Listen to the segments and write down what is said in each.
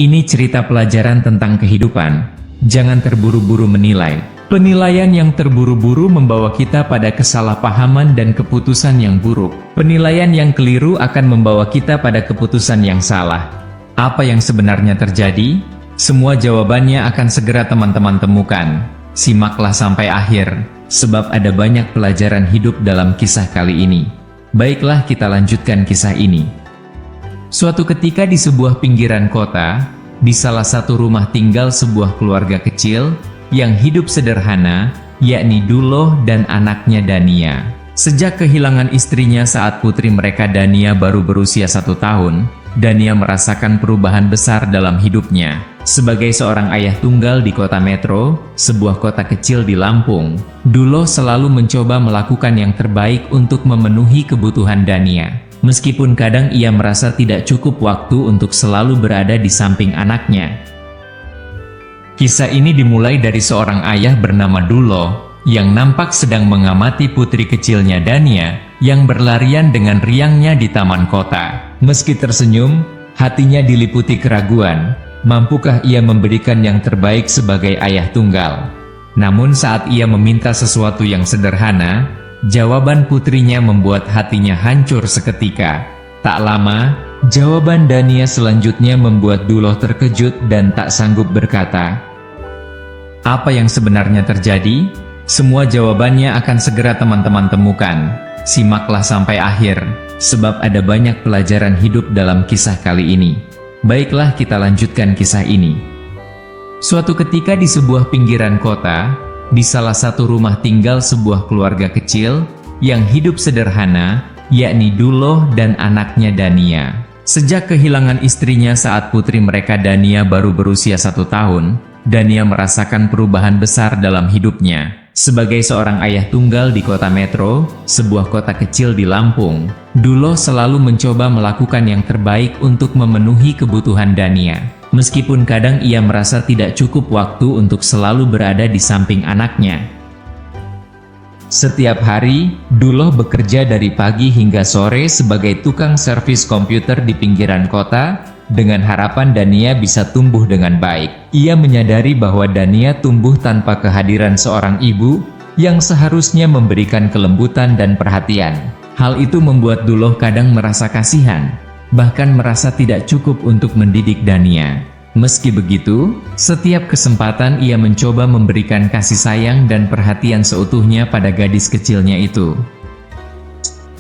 Ini cerita pelajaran tentang kehidupan. Jangan terburu-buru menilai. Penilaian yang terburu-buru membawa kita pada kesalahpahaman dan keputusan yang buruk. Penilaian yang keliru akan membawa kita pada keputusan yang salah. Apa yang sebenarnya terjadi? Semua jawabannya akan segera teman-teman temukan. Simaklah sampai akhir, sebab ada banyak pelajaran hidup dalam kisah kali ini. Baiklah, kita lanjutkan kisah ini. Suatu ketika di sebuah pinggiran kota, di salah satu rumah tinggal sebuah keluarga kecil yang hidup sederhana, yakni Duloh dan anaknya Dania. Sejak kehilangan istrinya saat putri mereka Dania baru berusia 1 tahun, Dania merasakan perubahan besar dalam hidupnya. Sebagai seorang ayah tunggal di kota Metro, sebuah kota kecil di Lampung, Duloh selalu mencoba melakukan yang terbaik untuk memenuhi kebutuhan Dania. Meskipun kadang ia merasa tidak cukup waktu untuk selalu berada di samping anaknya. Kisah ini dimulai dari seorang ayah bernama Duloh, yang nampak sedang mengamati putri kecilnya Dania, yang berlarian dengan riangnya di taman kota. Meski tersenyum, hatinya diliputi keraguan, mampukah ia memberikan yang terbaik sebagai ayah tunggal? Namun saat ia meminta sesuatu yang sederhana, jawaban putrinya membuat hatinya hancur seketika. Tak lama, jawaban Dania selanjutnya membuat Duloh terkejut dan tak sanggup berkata. Apa yang sebenarnya terjadi? Semua jawabannya akan segera teman-teman temukan. Simaklah sampai akhir, sebab ada banyak pelajaran hidup dalam kisah kali ini. Baiklah, kita lanjutkan kisah ini. Suatu ketika di sebuah pinggiran kota, di salah satu rumah tinggal sebuah keluarga kecil yang hidup sederhana, yakni Duloh dan anaknya Dania. Sejak kehilangan istrinya saat putri mereka Dania baru berusia 1 tahun, Dania merasakan perubahan besar dalam hidupnya. Sebagai seorang ayah tunggal di kota Metro, sebuah kota kecil di Lampung, Duloh selalu mencoba melakukan yang terbaik untuk memenuhi kebutuhan Dania. Meskipun kadang ia merasa tidak cukup waktu untuk selalu berada di samping anaknya. Setiap hari, Duloh bekerja dari pagi hingga sore sebagai tukang servis komputer di pinggiran kota, dengan harapan Dania bisa tumbuh dengan baik. Ia menyadari bahwa Dania tumbuh tanpa kehadiran seorang ibu, yang seharusnya memberikan kelembutan dan perhatian. Hal itu membuat Duloh kadang merasa kasihan, bahkan merasa tidak cukup untuk mendidik Dania. Meski begitu, setiap kesempatan ia mencoba memberikan kasih sayang dan perhatian seutuhnya pada gadis kecilnya itu.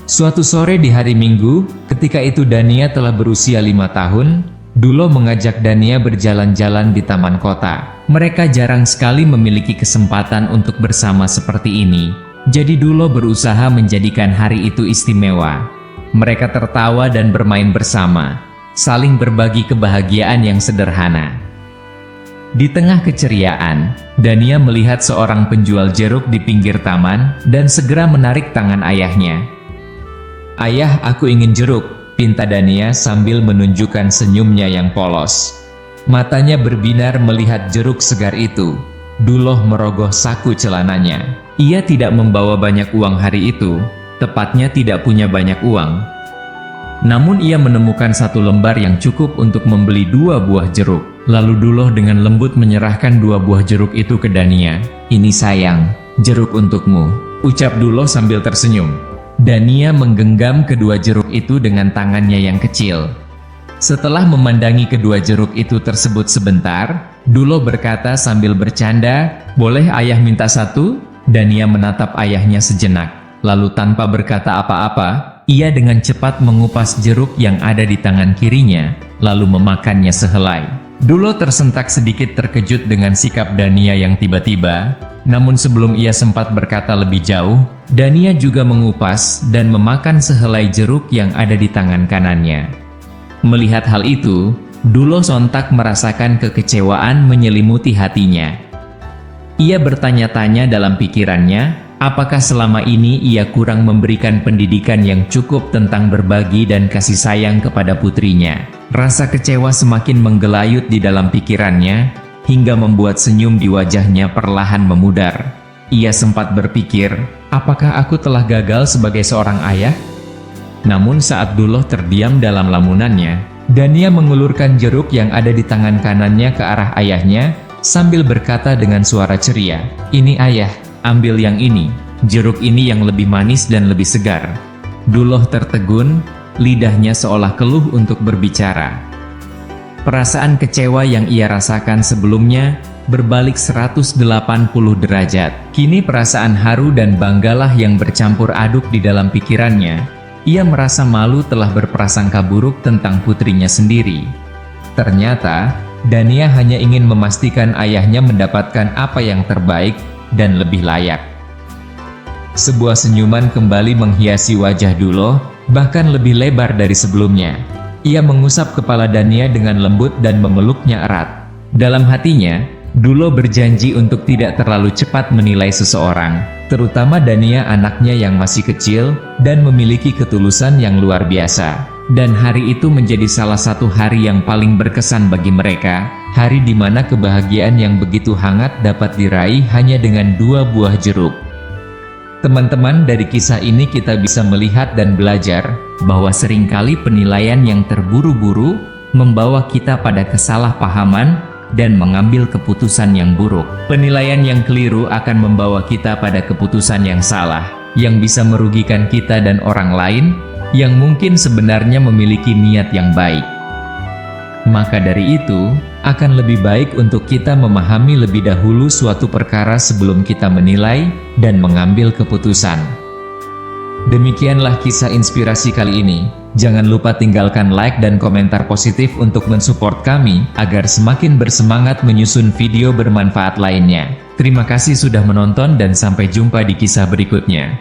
Suatu sore di hari Minggu, ketika itu Dania telah berusia 5 tahun, Duloh mengajak Dania berjalan-jalan di taman kota. Mereka jarang sekali memiliki kesempatan untuk bersama seperti ini, jadi Duloh berusaha menjadikan hari itu istimewa. Mereka tertawa dan bermain bersama, saling berbagi kebahagiaan yang sederhana. Di tengah keceriaan, Dania melihat seorang penjual jeruk di pinggir taman dan segera menarik tangan ayahnya. "Ayah, aku ingin jeruk," pinta Dania sambil menunjukkan senyumnya yang polos. Matanya berbinar melihat jeruk segar itu. Duloh merogoh saku celananya. Ia tidak membawa banyak uang hari itu, tepatnya tidak punya banyak uang. Namun ia menemukan 1 lembar yang cukup untuk membeli 2 buah jeruk. Lalu Duloh dengan lembut menyerahkan 2 buah jeruk itu ke Dania. "Ini sayang, jeruk untukmu," ucap Duloh sambil tersenyum. Dania menggenggam kedua jeruk itu dengan tangannya yang kecil. Setelah memandangi kedua jeruk itu tersebut sebentar, Duloh berkata sambil bercanda, "Boleh ayah minta 1?" Dania menatap ayahnya sejenak, lalu tanpa berkata apa-apa, ia dengan cepat mengupas jeruk yang ada di tangan kirinya, lalu memakannya sehelai. Duloh tersentak sedikit terkejut dengan sikap Dania yang tiba-tiba, namun sebelum ia sempat berkata lebih jauh, Dania juga mengupas dan memakan sehelai jeruk yang ada di tangan kanannya. Melihat hal itu, Duloh sontak merasakan kekecewaan menyelimuti hatinya. Ia bertanya-tanya dalam pikirannya, apakah selama ini ia kurang memberikan pendidikan yang cukup tentang berbagi dan kasih sayang kepada putrinya. Rasa kecewa semakin menggelayut di dalam pikirannya, hingga membuat senyum di wajahnya perlahan memudar. Ia sempat berpikir, apakah aku telah gagal sebagai seorang ayah? Namun saat Duloh terdiam dalam lamunannya, Dania mengulurkan jeruk yang ada di tangan kanannya ke arah ayahnya, sambil berkata dengan suara ceria, "Ini ayah, ambil yang ini. Jeruk ini yang lebih manis dan lebih segar." Duloh tertegun, lidahnya seolah keluh untuk berbicara. Perasaan kecewa yang ia rasakan sebelumnya berbalik 180 derajat. Kini perasaan haru dan banggalah yang bercampur aduk di dalam pikirannya. Ia merasa malu telah berprasangka buruk tentang putrinya sendiri. Ternyata, Dania hanya ingin memastikan ayahnya mendapatkan apa yang terbaik dan lebih layak. Sebuah senyuman kembali menghiasi wajah Duloh, bahkan lebih lebar dari sebelumnya. Ia mengusap kepala Dania dengan lembut dan memeluknya erat. Dalam hatinya, Duloh berjanji untuk tidak terlalu cepat menilai seseorang, terutama Dania anaknya yang masih kecil, dan memiliki ketulusan yang luar biasa. Dan hari itu menjadi salah satu hari yang paling berkesan bagi mereka, hari di mana kebahagiaan yang begitu hangat dapat diraih hanya dengan 2 buah jeruk. Teman-teman, dari kisah ini kita bisa melihat dan belajar bahwa seringkali penilaian yang terburu-buru membawa kita pada kesalahpahaman dan mengambil keputusan yang buruk. Penilaian yang keliru akan membawa kita pada keputusan yang salah, yang bisa merugikan kita dan orang lain, yang mungkin sebenarnya memiliki niat yang baik. Maka dari itu, akan lebih baik untuk kita memahami lebih dahulu suatu perkara sebelum kita menilai dan mengambil keputusan. Demikianlah kisah inspirasi kali ini. Jangan lupa tinggalkan like dan komentar positif untuk mensupport kami, agar semakin bersemangat menyusun video bermanfaat lainnya. Terima kasih sudah menonton dan sampai jumpa di kisah berikutnya.